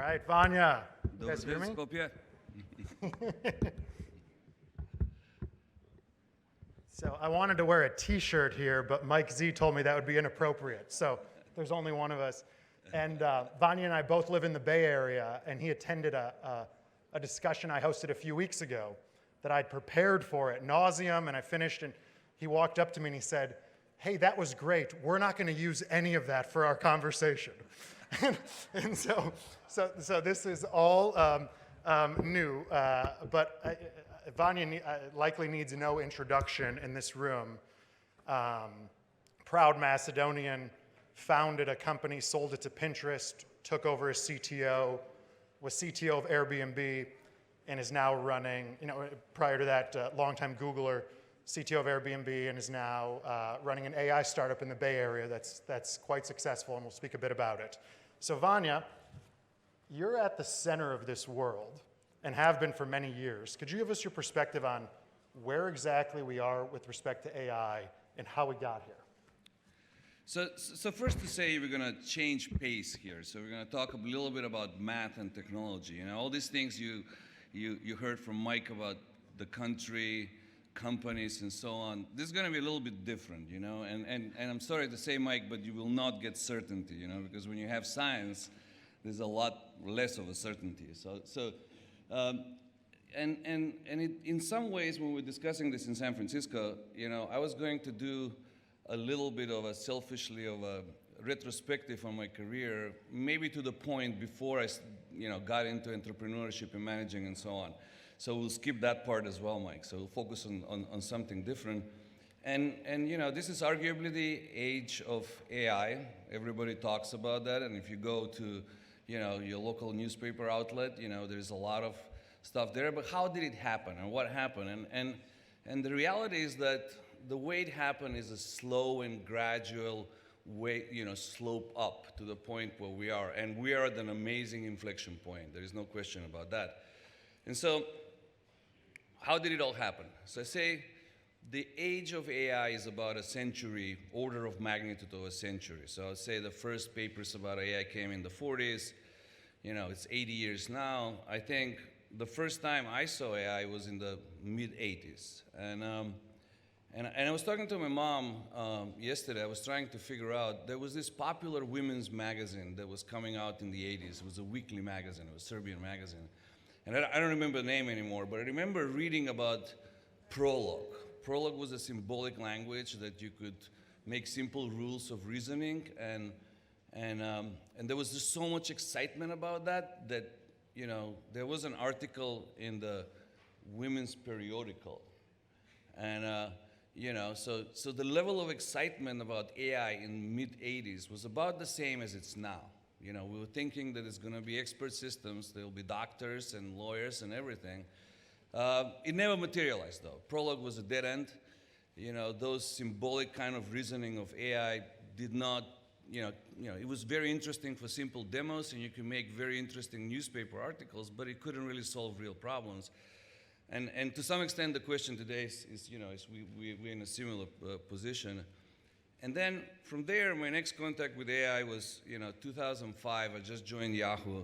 right, Vanya. You guys hear Dobry me? Skopje. So I wanted to wear a T-shirt here, but Mike Z told me that would be inappropriate. So there's only one of us. And Vanya and I both live in the Bay Area, and he attended a discussion I hosted a few weeks ago that I'd prepared for at nauseum, and I finished, and he walked up to me and he said, "Hey, that was great. We're not going to use any of that for our conversation." and so this is all new, but Vanya likely needs no introduction in this room. Proud Macedonian, founded a company, sold it to Pinterest, took over as CTO, was CTO of Airbnb, and is now running, prior to that, longtime Googler, CTO of Airbnb, and is now running an AI startup in the Bay Area that's quite successful, and we'll speak a bit about it. So Vanya, you're at the center of this world and have been for many years. Could you give us your perspective on where exactly we are with respect to AI and how we got here? So first to say we're going to change pace here. So we're going to talk a little bit about math and technology. All these things you heard from Mike about the country, companies, and so on. This is going to be a little bit different, And I'm sorry to say, Mike, but you will not get certainty, because when you have science, there's a lot less of a certainty. In some ways, when we're discussing this in San Francisco, I was going to do a little bit of a selfishly of a retrospective on my career, maybe to the point before I, got into entrepreneurship and managing and so on. So we'll skip that part as well, Mike. So we'll focus on something different. And this is arguably the age of AI. Everybody talks about that. And if you go to, your local newspaper outlet, there's a lot of stuff there. But how did it happen and what happened? And the reality is that the way it happened is a slow and gradual way, slope up to the point where we are. And we are at an amazing inflection point. There is no question about that. And so how did it all happen? So I say the age of AI is about a century, order of magnitude of a century. So I'll say the first papers about AI came in the 40s. It's 80 years now. I think the first time I saw AI was in the mid-80s. And I was talking to my mom yesterday. I was trying to figure out, there was this popular women's magazine that was coming out in the 80s. It was a weekly magazine. It was a Serbian magazine. And I don't remember the name anymore, but I remember reading about Prolog. Prolog was a symbolic language that you could make simple rules of reasoning. And there was just so much excitement about that there was an article in the women's periodical. And so the level of excitement about AI in mid-80s was about the same as it's now. We were thinking that it's going to be expert systems, there'll be doctors and lawyers and everything. It never materialized, though. Prolog was a dead end. Those symbolic kind of reasoning of AI did not, it was very interesting for simple demos, and you can make very interesting newspaper articles, but it couldn't really solve real problems. And to some extent, the question today is we're in a similar position. And then from there, my next contact with AI was, 2005. I just joined Yahoo.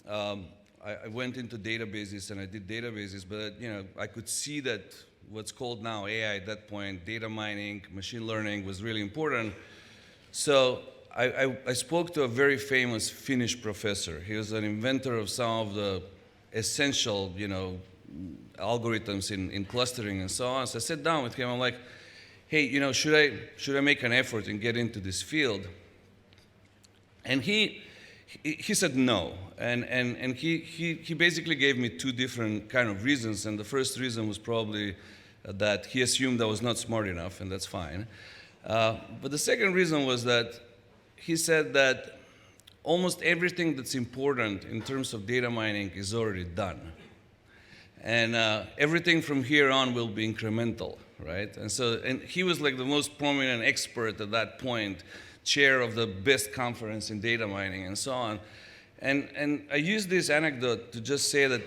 I went into databases and I did databases, but I could see that what's called now AI at that point, data mining, machine learning was really important. So I spoke to a very famous Finnish professor. He was an inventor of some of the essential, algorithms in clustering and so on. So I sat down with him. I'm like, hey, should I make an effort and get into this field? And he said no. And he basically gave me two different kind of reasons. And the first reason was probably that he assumed I was not smart enough, and that's fine. But the second reason was that he said that almost everything that's important in terms of data mining is already done. And everything from here on will be incremental, right? And he was like the most prominent expert at that point, chair of the best conference in data mining and so on. And I use this anecdote to just say that,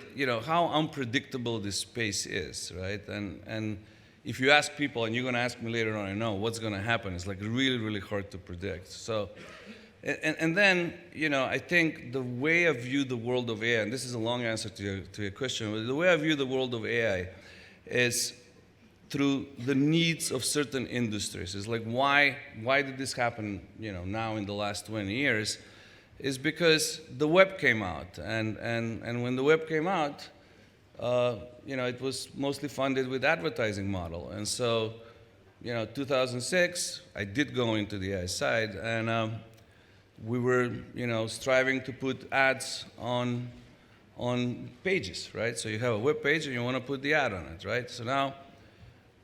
how unpredictable this space is, right? And if you ask people, and you're going to ask me later on, I know what's going to happen, it's like really, really hard to predict. So And then, I think the way I view the world of AI, and this is a long answer to your question, but the way I view the world of AI is through the needs of certain industries. It's like, why did this happen, now in the last 20 years? Is because the web came out. And when the web came out, it was mostly funded with advertising model. And so, 2006, I did go into the AI side, and we were, striving to put ads on pages, right? So you have a web page and you want to put the ad on it, right? So now,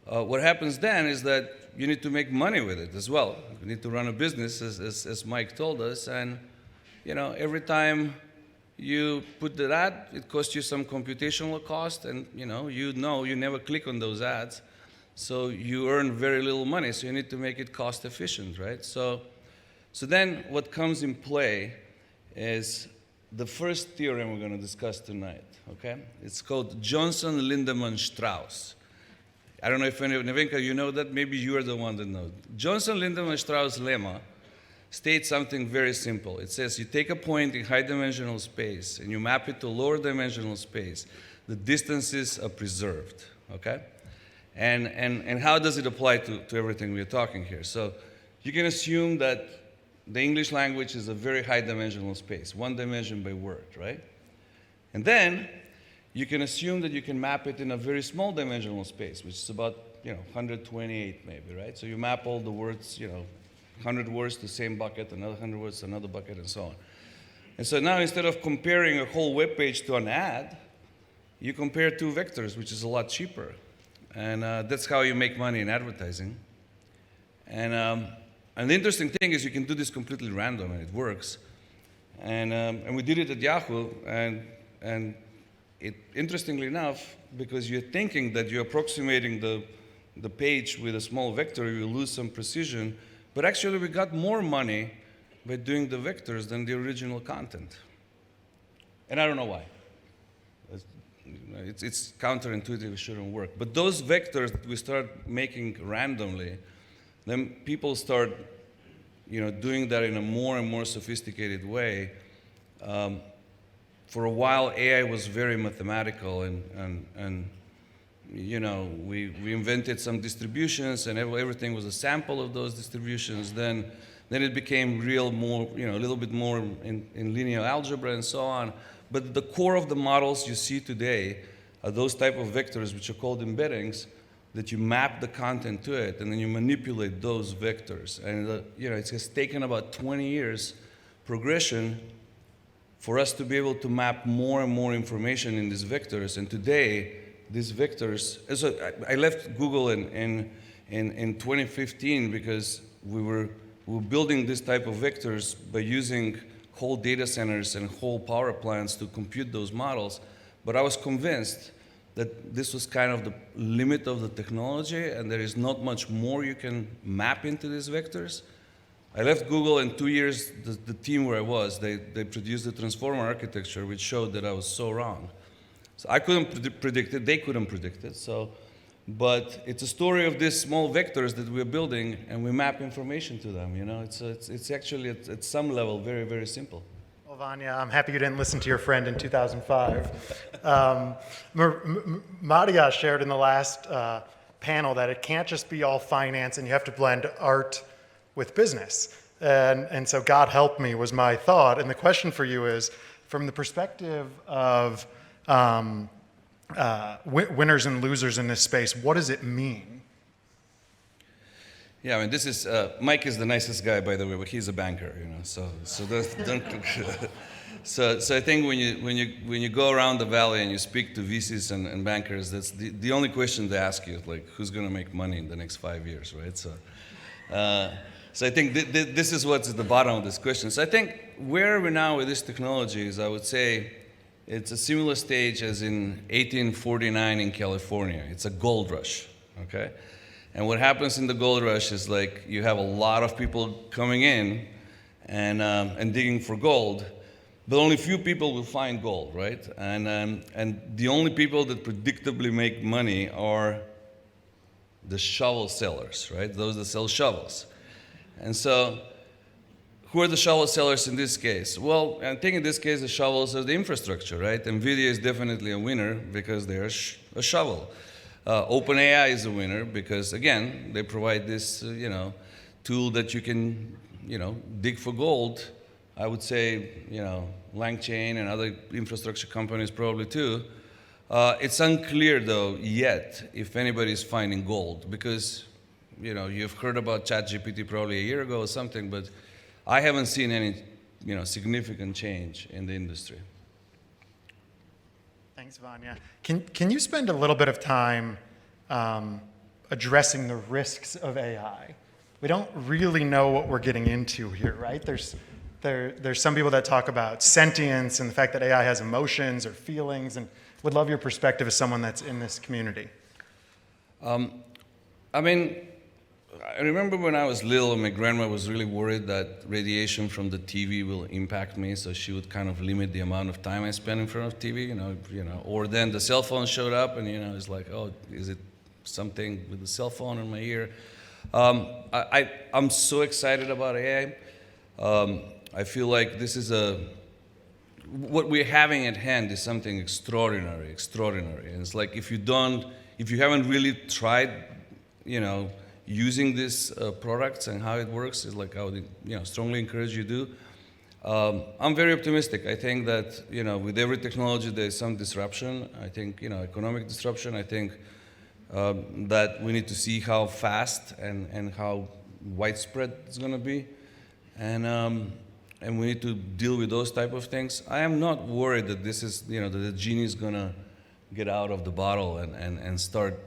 what happens then is that you need to make money with it as well. You need to run a business, as Mike told us, and every time you put the ad, it costs you some computational cost, and you never click on those ads, so you earn very little money. So you need to make it cost efficient, right? So then what comes in play is the first theorem we're going to discuss tonight. Okay, it's called Johnson-Lindemann-Strauss. I don't know if Nevenka, you know that. Maybe you are the one that knows. Johnson-Lindemann-Strauss lemma states something very simple. It says you take a point in high-dimensional space and you map it to lower-dimensional space. The distances are preserved, okay? And how does it apply to everything we're talking here? So you can assume that the English language is a very high-dimensional space, one dimension by word, right? And then you can assume that you can map it in a very small dimensional space, which is about 128 maybe, right? So you map all the words, 100 words to the same bucket, another 100 words to another bucket, and so on. And so now instead of comparing a whole web page to an ad, you compare two vectors, which is a lot cheaper. And that's how you make money in advertising. And the interesting thing is you can do this completely random, and it works. And we did it at Yahoo, and it, interestingly enough, because you're thinking that you're approximating the page with a small vector, you lose some precision. But actually, we got more money by doing the vectors than the original content. And I don't know why. It's counterintuitive, it shouldn't work. But those vectors that we start making randomly, then people start doing that in a more and more sophisticated way. For a while, AI was very mathematical, and we invented some distributions, and everything was a sample of those distributions. Then it became a little bit more in linear algebra and so on. But the core of the models you see today are those type of vectors, which are called embeddings, that you map the content to it, and then you manipulate those vectors. And it has taken about 20 years progression for us to be able to map more and more information in these vectors. And today, these vectors, so I left Google in 2015 because we were building this type of vectors by using whole data centers and whole power plants to compute those models. But I was convinced that this was kind of the limit of the technology, and there is not much more you can map into these vectors. I left Google, in 2 years, the team where I was, they produced the transformer architecture, which showed that I was so wrong. So I couldn't predict it, they couldn't predict it. But it's a story of these small vectors that we're building, and we map information to them. It's actually at some level very, very simple. Well, Vanya, I'm happy you didn't listen to your friend in 2005. Maria shared in the last panel that it can't just be all finance, and you have to blend art with business. And so God help me was my thought. And the question for you is, from the perspective of winners and losers in this space, what does it mean? Yeah, I mean, this is, Mike is the nicest guy, by the way, but he's a banker, so don't so I think when you go around the valley and you speak to VCs and bankers, that's the only question they ask you is like, who's going to make money in the next 5 years, right? So I think this is what's at the bottom of this question. So I think where are we now with this technology is, I would say, it's a similar stage as in 1849 in California. It's a gold rush, okay? And what happens in the gold rush is like you have a lot of people coming in and digging for gold, but only few people will find gold, right? And the only people that predictably make money are the shovel sellers, right? Those that sell shovels. And so who are the shovel sellers in this case? Well, I think in this case the shovels are the infrastructure, right? NVIDIA is definitely a winner because they're a shovel. OpenAI is a winner because, again, they provide this, tool that you can, dig for gold. I would say, LangChain and other infrastructure companies probably too. It's unclear, though, yet if anybody's finding gold because, you've heard about ChatGPT probably a year ago or something, but I haven't seen any, significant change in the industry. Thanks, Vanya. Can you spend a little bit of time addressing the risks of AI? We don't really know what we're getting into here, right? There's some people that talk about sentience and the fact that AI has emotions or feelings, and would love your perspective as someone that's in this community. I remember when I was little, my grandma was really worried that radiation from the TV will impact me, so she would kind of limit the amount of time I spend in front of TV, Or then the cell phone showed up, and it's like, oh, is it something with the cell phone in my ear? I'm so excited about AI. I feel like this is what we're having at hand is something extraordinary. And it's like if you haven't really tried, using these products and how it works, is like I would, strongly encourage you to do. I'm very optimistic. I think that, with every technology there's some disruption. I think, economic disruption. I think that we need to see how fast and how widespread it's going to be. And we need to deal with those type of things. I am not worried that this is, that the genie is going to get out of the bottle and start,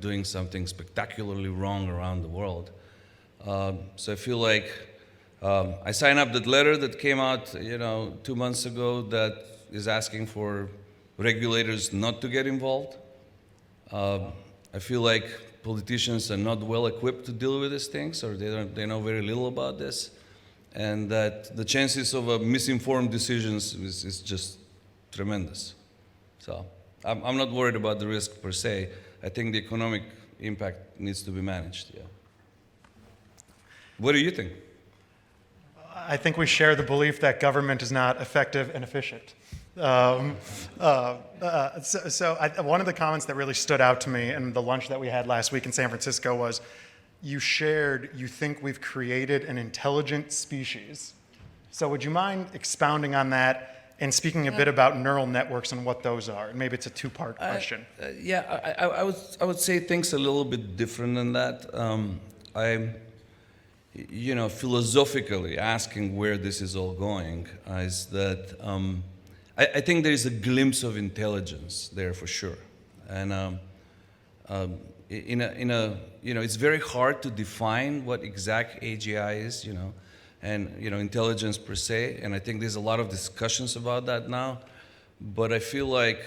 doing something spectacularly wrong around the world. So I feel like I signed up that letter that came out, 2 months ago that is asking for regulators not to get involved. I feel like politicians are not well equipped to deal with these things, or they know very little about this, and that the chances of misinformed decisions is just tremendous. So I'm not worried about the risk per se. I think the economic impact needs to be managed. Yeah. What do you think? I think we share the belief that government is not effective and efficient. One of the comments that really stood out to me in the lunch that we had last week in San Francisco was you think we've created an intelligent species. So would you mind expounding on that and speaking a bit about neural networks and what those are? And maybe it's a two-part question. I would say things a little bit different than that. Philosophically asking where this is all going is that I think there is a glimpse of intelligence there for sure. And it's very hard to define what exact AGI is, and intelligence per se, and I think there's a lot of discussions about that now, but I feel like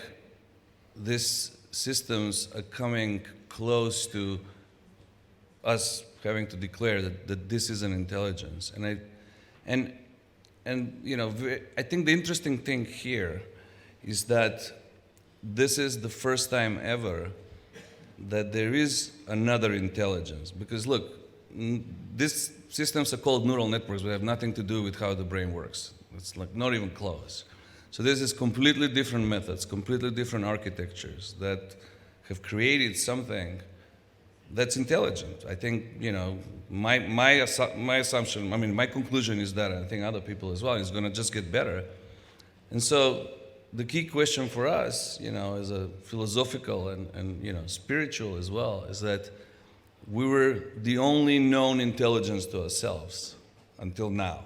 these systems are coming close to us having to declare that this is an intelligence. And I think the interesting thing here is that this is the first time ever that there is another intelligence, because look, these systems are called neural networks, but have nothing to do with how the brain works. It's like not even close. So this is completely different methods, completely different architectures that have created something that's intelligent. I think, my assumption, my conclusion is that, and I think other people as well, is going to just get better. And so the key question for us, as a philosophical and spiritual as well, is that we were the only known intelligence to ourselves until now.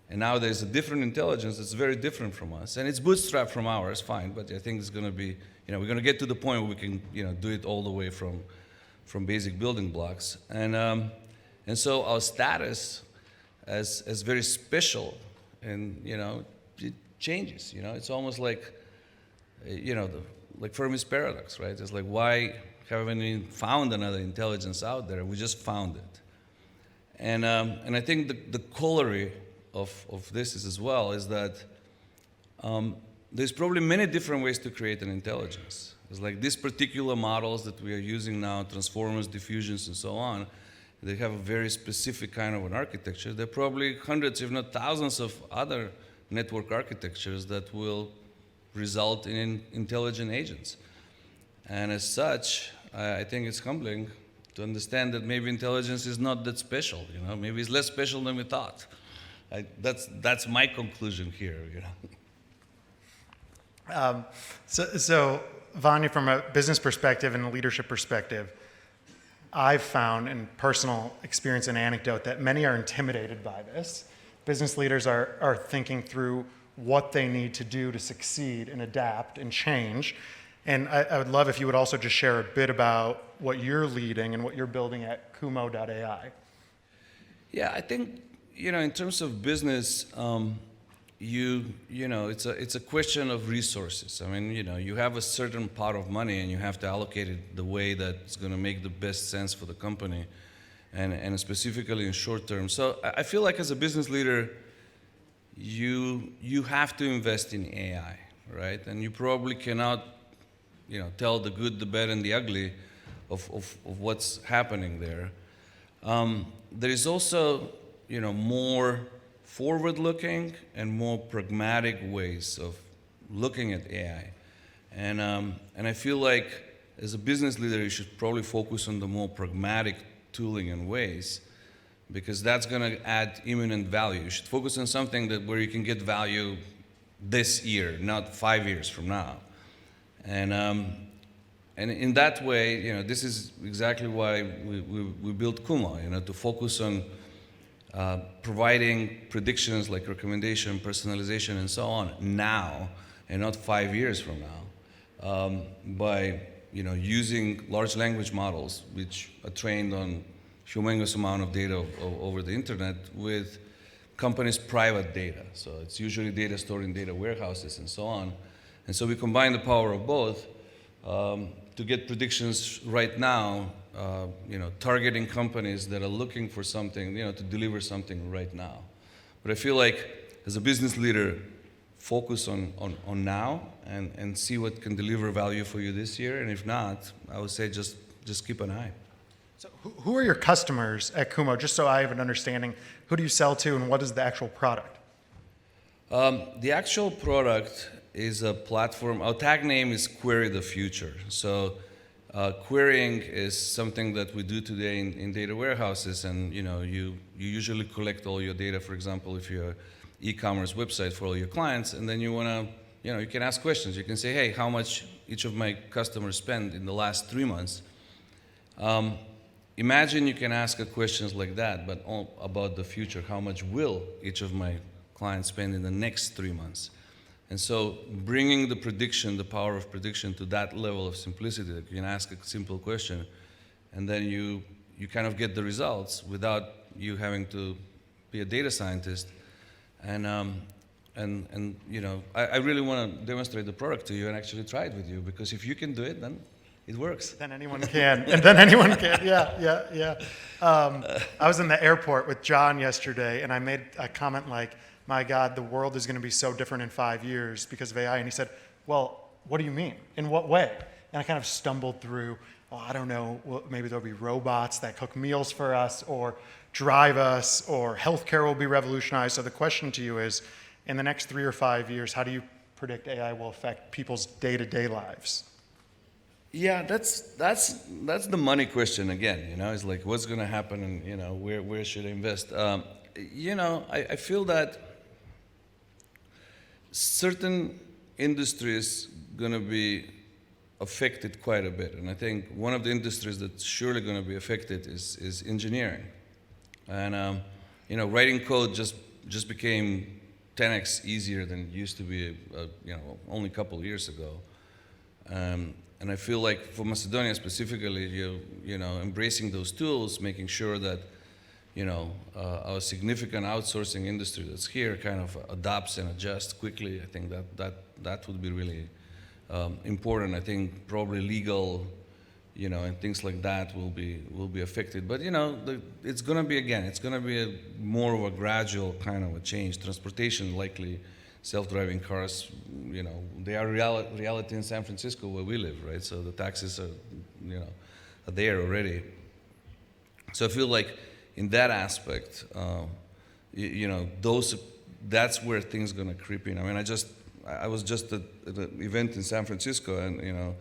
And now there's a different intelligence that's very different from us. And it's bootstrapped from ours, fine, but I think it's going to be, we're going to get to the point where we can, do it all the way from basic building blocks. And so our status as very special, and, it changes, It's almost like, like Fermi's paradox, right? It's like, why haven't we found another intelligence out there? We just found it. And I think the corollary of this is as well is that there's probably many different ways to create an intelligence. It's like these particular models that we are using now, transformers, diffusions, and so on, They have a very specific kind of an architecture. There are probably hundreds, if not thousands, of other network architectures that will result in intelligent agents. And as such, I think it's humbling to understand that maybe intelligence is not that special. Maybe it's less special than we thought. That's my conclusion here. So, Vanja, from a business perspective and a leadership perspective, I've found in personal experience and anecdote that many are intimidated by this. Business leaders are thinking through what they need to do to succeed and adapt and change. And I would love if you would also just share a bit about what you're leading and what you're building at Kumo.ai. Yeah, I think, in terms of business, it's a question of resources. I mean, you have a certain pot of money and you have to allocate it the way that's going to make the best sense for the company, and specifically in short term. So I feel like as a business leader, you have to invest in AI, right? And you probably cannot, tell the good, the bad, and the ugly of what's happening there. There is also, more forward-looking and more pragmatic ways of looking at AI. And I feel like as a business leader, you should probably focus on the more pragmatic tooling and ways, because that's going to add imminent value. You should focus on something where you can get value this year, not 5 years from now. And in that way, this is exactly why we built Kumo, to focus on providing predictions like recommendation, personalization, and so on now, and not 5 years from now, by using large language models, which are trained on humongous amount of data over the internet with companies' private data. So it's usually data stored in data warehouses and so on. And so we combine the power of both to get predictions right now, targeting companies that are looking for something, to deliver something right now. But I feel like as a business leader, focus on now and see what can deliver value for you this year. And if not, I would say just keep an eye. So who are your customers at Kumo? Just so I have an understanding, who do you sell to and what is the actual product? The actual product is a platform. Our tag name is Query the Future. So querying is something that we do today in data warehouses, and you usually collect all your data. For example, if you're an e-commerce website for all your clients, and then you want to, you can ask questions. You can say, hey, how much each of my customers spend in the last 3 months? Imagine you can ask questions like that, but all about the future. How much will each of my clients spend in the next 3 months? And so bringing the prediction, the power of prediction, to that level of simplicity, that you can ask a simple question, and then you kind of get the results without you having to be a data scientist. And I really want to demonstrate the product to you and actually try it with you, because if you can do it, then it works. Then anyone can. And then anyone can. Yeah. I was in the airport with John yesterday, and I made a comment like, my God, the world is going to be so different in 5 years because of AI. And he said, well, what do you mean? In what way? And I kind of stumbled through, I don't know, well, maybe there'll be robots that cook meals for us or drive us, or healthcare will be revolutionized. So the question to you is, in the next 3 or 5 years, how do you predict AI will affect people's day-to-day lives? Yeah, that's the money question again. It's like, what's going to happen, and where should I invest? I feel that certain industries going to be affected quite a bit, and I think one of the industries that's surely going to be affected is engineering. And writing code just became 10x easier than it used to be, only a couple of years ago. And I feel like for Macedonia specifically, embracing those tools, making sure that our significant outsourcing industry that's here kind of adapts and adjusts quickly. I think that would be really important. I think probably legal, and things like that will be affected. But it's going to be more of a gradual kind of a change. Transportation, likely, self-driving cars, they are reality in San Francisco where we live, right? So the taxis are, are there already. So I feel like in that aspect, that's where things are gonna creep in. I mean, I was just at an event in San Francisco, and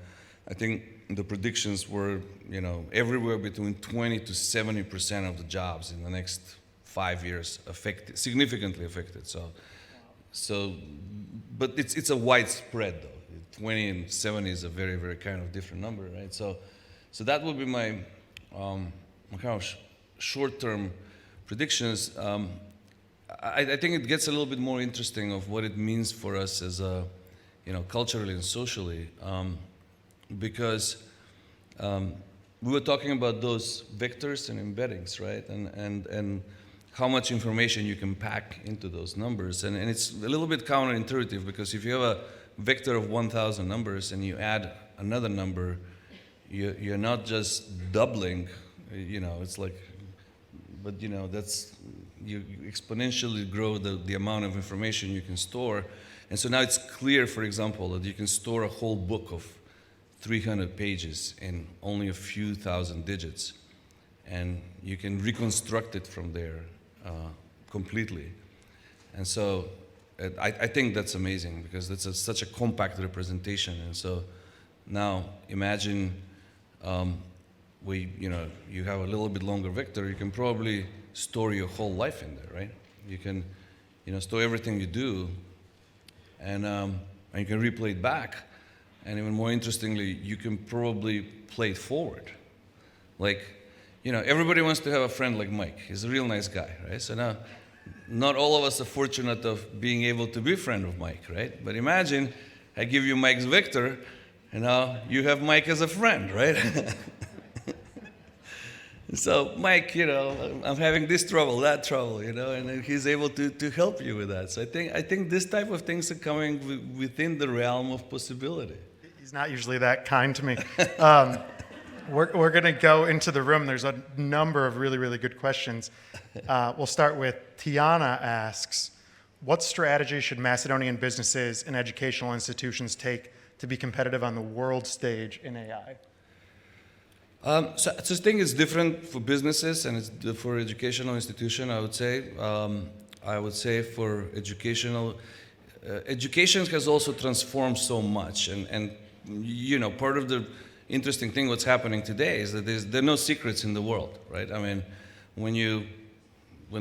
I think the predictions were everywhere between 20 to 70% of the jobs in the next 5 years affected, significantly affected. So, but it's a widespread though. 20 and 70 is a very, very kind of different number, right? So that would be my kind of short-term predictions. I think it gets a little bit more interesting of what it means for us as culturally and socially, because we were talking about those vectors and embeddings, right? And how much information you can pack into those numbers. And it's a little bit counterintuitive, because if you have a vector of 1,000 numbers and you add another number, you're not just doubling, it's like, but that's, you exponentially grow the amount of information you can store. And so now it's clear, for example, that you can store a whole book of 300 pages in only a few thousand digits. And you can reconstruct it from there completely. And so I think that's amazing, because that's such a compact representation. And so now imagine you have a little bit longer vector, you can probably store your whole life in there, right? You can store everything you do, and you can replay it back. And even more interestingly, you can probably play it forward. Like, everybody wants to have a friend like Mike. He's a real nice guy, right? So now, not all of us are fortunate of being able to be a friend of Mike, right? But imagine I give you Mike's vector, and now you have Mike as a friend, right? So Mike, I'm having this trouble, that trouble, and then he's able to help you with that. So I think this type of things are coming within the realm of possibility. He's not usually that kind to me. We're going to go into the room. There's a number of really, really good questions. We'll start with Tiana asks, what strategy should Macedonian businesses and educational institutions take to be competitive on the world stage in AI? So this thing is different for businesses and it's for educational institution, I would say. I would say for education has also transformed so much. And part of the interesting thing what's happening today is that there are no secrets in the world, right? I mean, when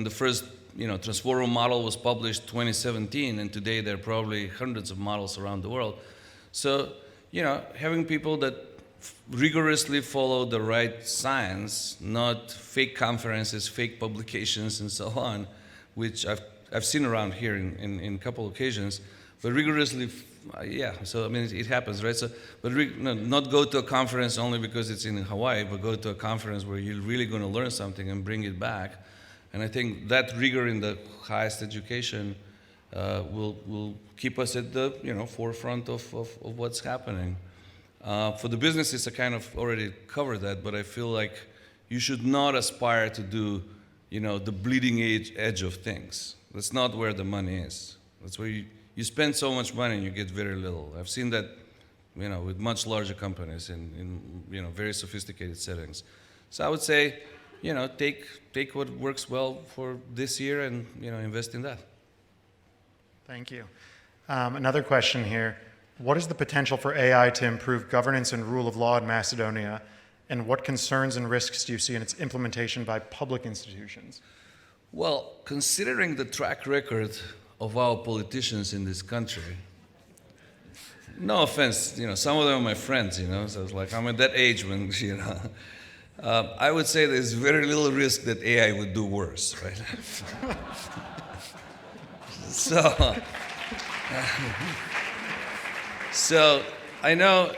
the first transformer model was published 2017, and today there are probably hundreds of models around the world. So, having people that rigorously follow the right science, not fake conferences, fake publications, and so on, which I've seen around here in a couple occasions, but rigorously, so I mean, it happens, right? So, but not go to a conference only because it's in Hawaii, but go to a conference where you're really going to learn something and bring it back. And I think that rigor in the highest education will keep us at the forefront of what's happening. For the businesses, I kind of already covered that, but I feel like you should not aspire to do, the bleeding edge of things. That's not where the money is. That's where you spend so much money and you get very little. I've seen that, with much larger companies in very sophisticated settings. So I would say, take what works well for this year and, invest in that. Thank you. Another question here. What is the potential for AI to improve governance and rule of law in Macedonia, and what concerns and risks do you see in its implementation by public institutions? Well, considering the track record of our politicians in this country, no offense, some of them are my friends, so it's like I'm at that age when, I would say there's very little risk that AI would do worse, right? So I know,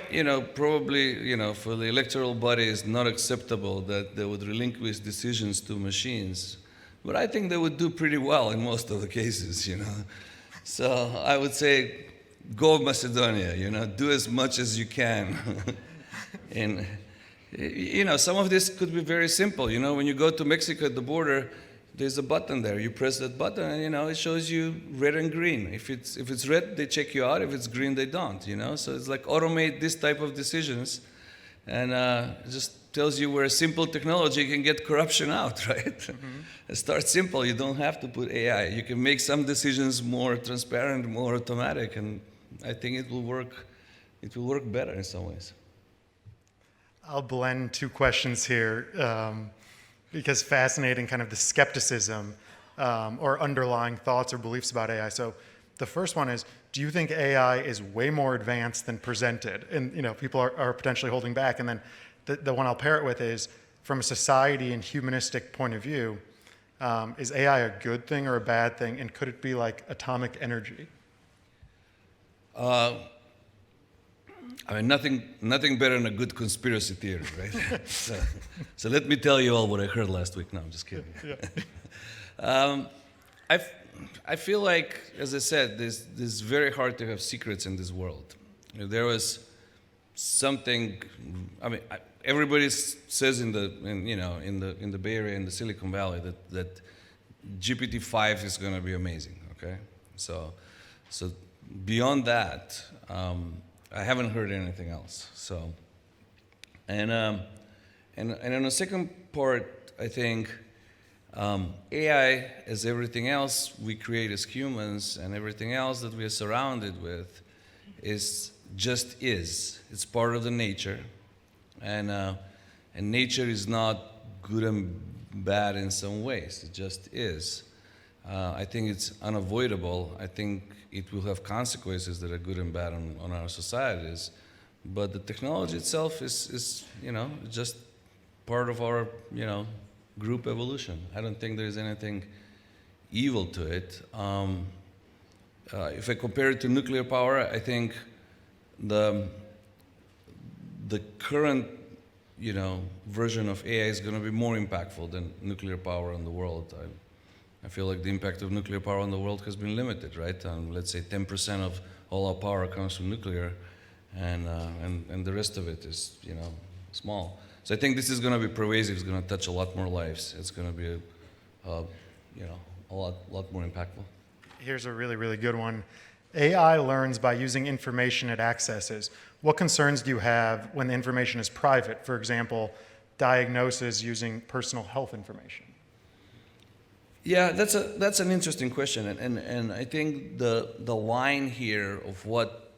probably, for the electoral body it's not acceptable that they would relinquish decisions to machines, but I think they would do pretty well in most of the cases, So I would say, go Macedonia, do as much as you can. And, some of this could be very simple. When you go to Mexico at the border, there's a button there. You press that button, and it shows you red and green. If it's red, they check you out. If it's green, they don't. So it's like automate this type of decisions, and just tells you where simple technology can get corruption out, right? Start simple. You don't have to put AI. You can make some decisions more transparent, more automatic, and I think it will work. It will work better in some ways. I'll blend two questions here because fascinating kind of the skepticism or underlying thoughts or beliefs about AI. So the first one is, do you think AI is way more advanced than presented? And people are potentially holding back. And then the one I'll pair it with is, from a society and humanistic point of view, is AI a good thing or a bad thing? And could it be like atomic energy? I mean, nothing better than a good conspiracy theory, right? so let me tell you all what I heard last week. No, I'm just kidding. Yeah. I feel like, as I said, this very hard to have secrets in this world. There was something. I mean, everybody says in the Bay Area, in the Silicon Valley, that GPT-5 is going to be amazing. Okay, so beyond that. I haven't heard anything else. So, and on the second part, I think AI, as everything else we create as humans, and everything else that we are surrounded with, is. It's part of the nature, and nature is not good and bad in some ways. It just is. I think it's unavoidable. I think it will have consequences that are good and bad on our societies. But the technology itself is just part of our, group evolution. I don't think there's anything evil to it. If I compare it to nuclear power, I think the current, version of AI is going to be more impactful than nuclear power on the world. I feel like the impact of nuclear power on the world has been limited, right? Let's say 10% of all our power comes from nuclear, and the rest of it is, small. So I think this is going to be pervasive. It's going to touch a lot more lives. It's going to be, a lot more impactful. Here's a really, really good one. AI learns by using information it accesses. What concerns do you have when the information is private? For example, diagnosis using personal health information. Yeah, that's an interesting question, and I think the line here of what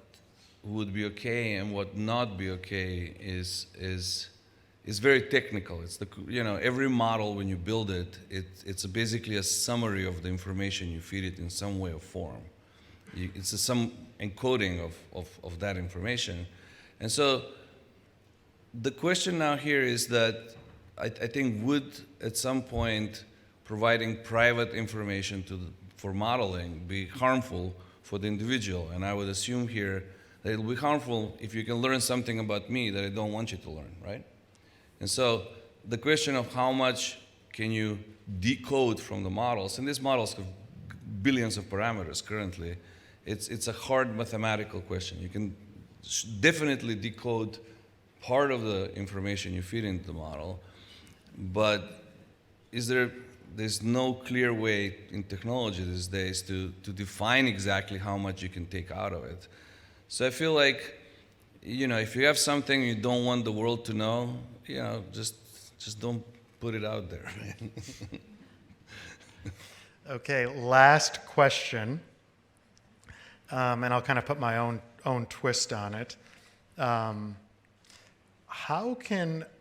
would be okay and what not be okay is very technical. It's every model when you build it, it's basically a summary of the information you feed it in some way or form. It's some encoding of that information, and so the question now here is that I think would at some point providing private information for modeling be harmful for the individual? And I would assume here that it will be harmful if you can learn something about me that I don't want you to learn, right? And so the question of how much can you decode from the models, and these models have billions of parameters currently, it's a hard mathematical question. You can definitely decode part of the information you feed into the model, but there's no clear way in technology these days to define exactly how much you can take out of it. So I feel like, if you have something you don't want the world to know, just don't put it out there. Okay, last question, and I'll kind of put my own twist on it.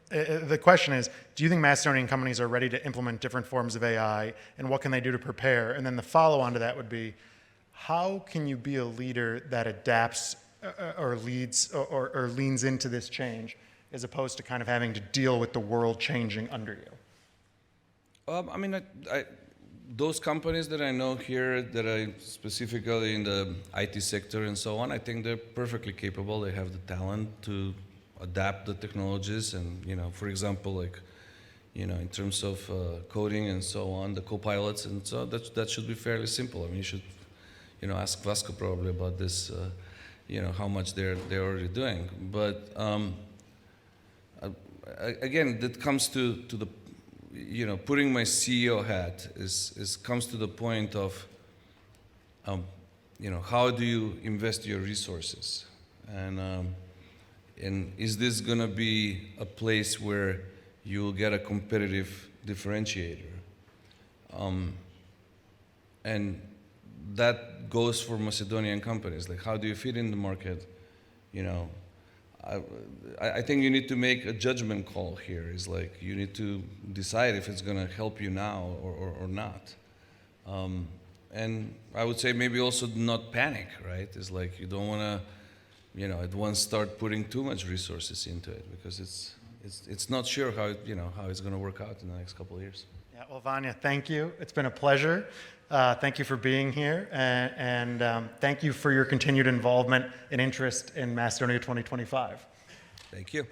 The question is, do you think Macedonian companies are ready to implement different forms of AI, and what can they do to prepare? And then the follow-on to that would be, how can you be a leader that adapts or leads or leans into this change, as opposed to kind of having to deal with the world changing under you? Those companies that I know here that are specifically in the IT sector and so on, I think they're perfectly capable. They have the talent to adapt the technologies, and for example, in terms of coding and so on, the co-pilots, and so that should be fairly simple. I mean, you should ask Vasco probably about this, how much they're already doing. But again, that comes to the putting my CEO hat comes to the point of how do you invest your resources, and And is this going to be a place where you'll get a competitive differentiator? And that goes for Macedonian companies. Like, how do you fit in the market? You know, I think you need to make a judgment call here. Is like, you need to decide if it's going to help you now or not. And I would say maybe also not panic, right? It's like, you don't want to, you know, at once start putting too much resources into it, because it's not sure how how it's going to work out in the next couple of years. Yeah, well, Vanja, thank you. It's been a pleasure. Thank you for being here, and thank you for your continued involvement and interest in Macedonia 2025. Thank you.